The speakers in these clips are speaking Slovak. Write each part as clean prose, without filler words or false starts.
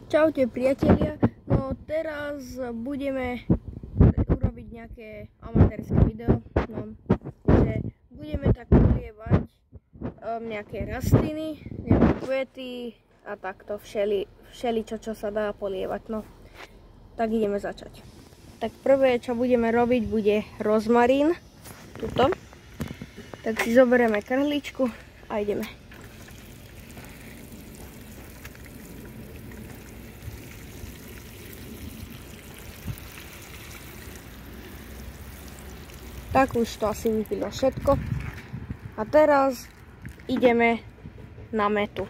Čaute priatelia, no teraz budeme urobiť nejaké amatérske video, no, že budeme tak polievať nejaké rastliny, kvety a takto všeličo, čo sa dá polievať, no. Tak ideme začať. Tak prvé, čo budeme robiť, bude rozmarín, tuto. Tak si zoberieme krhličku a ideme. Tak už to asi vypilo všetko. A teraz ideme na metu.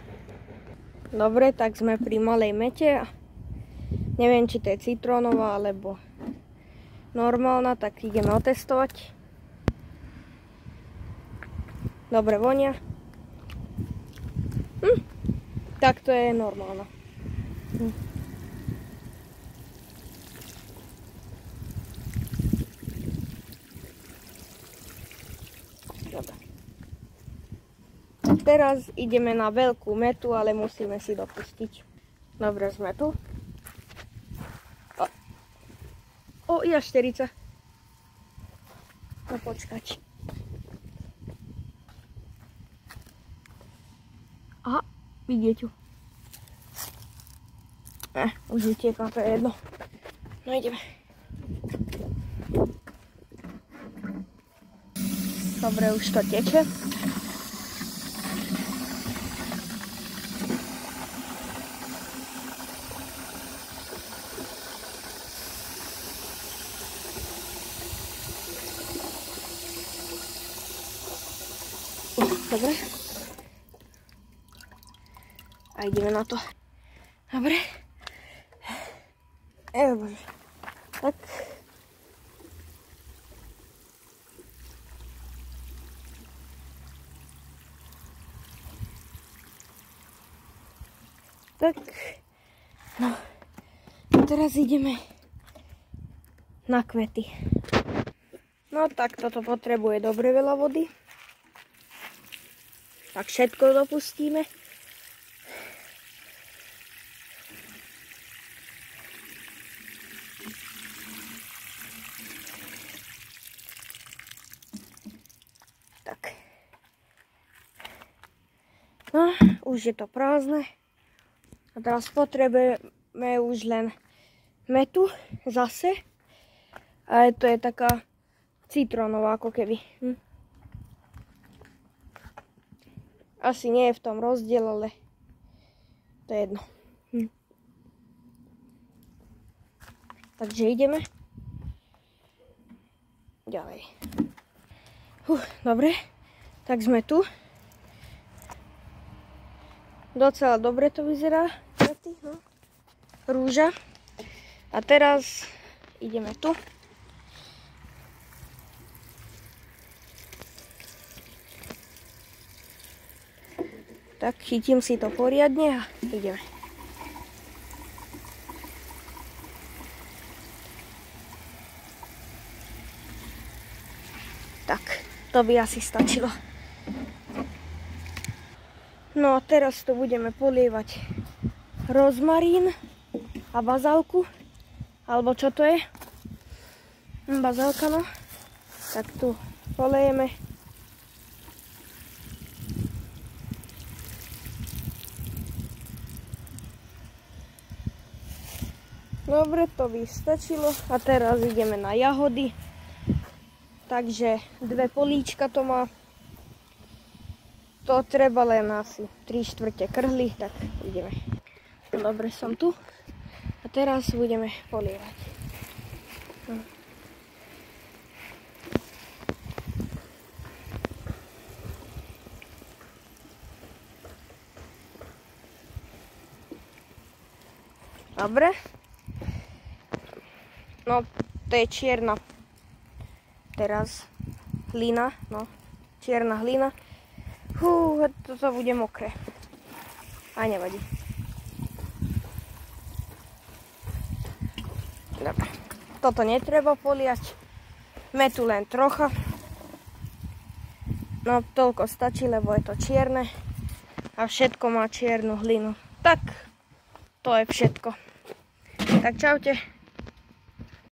Dobre, tak sme pri malej mete. Neviem, či to je citrónová alebo normálna, tak ideme otestovať. Dobre vonia. Tak to je normálna. Teraz ideme na veľkú metu, ale musíme si dopustiť. Dobre, sme tu. O, jašterica. No počkať. Aha, vidieť ju. Už utiekla, to je jedno. No ideme. Dobre, už to teče. Dobre. A ideme na to. Dobre. Bože. Tak. Tak. No. Teraz ideme na kvety. No tak toto potrebuje dobre veľa vody. Tak všetko dopustíme. Tak. No, už je to prázdne. A teraz potrebujeme už len metu zase. A to je taká citrónová ako keby. Asi nie je v tom rozdiel, ale to je jedno. Takže ideme ďalej. Dobre, tak sme tu. Docela dobre to vyzerá. Rúža. A teraz ideme tu. Tak chytím si to poriadne a ideme. Tak, to by asi stačilo. No a teraz tu budeme polievať rozmarín a bazálku. Alebo čo to je? Bazálka, no. Tak tu polejeme. Dobre, to by stačilo. A teraz ideme na jahody. Takže 2 políčka to má. To treba len asi 3/4 krhly, tak ideme. Dobre, som tu. A teraz budeme polievať. Dobre. No, to je čierna. Teraz hlina, no. Čierna hlina. Toto bude mokré. A nevadí. Dobre. Toto netreba poliať. Metu len trocha. No, toľko stačí, lebo je to čierne. A všetko má čiernu hlinu. Tak, to je všetko. Tak čaute.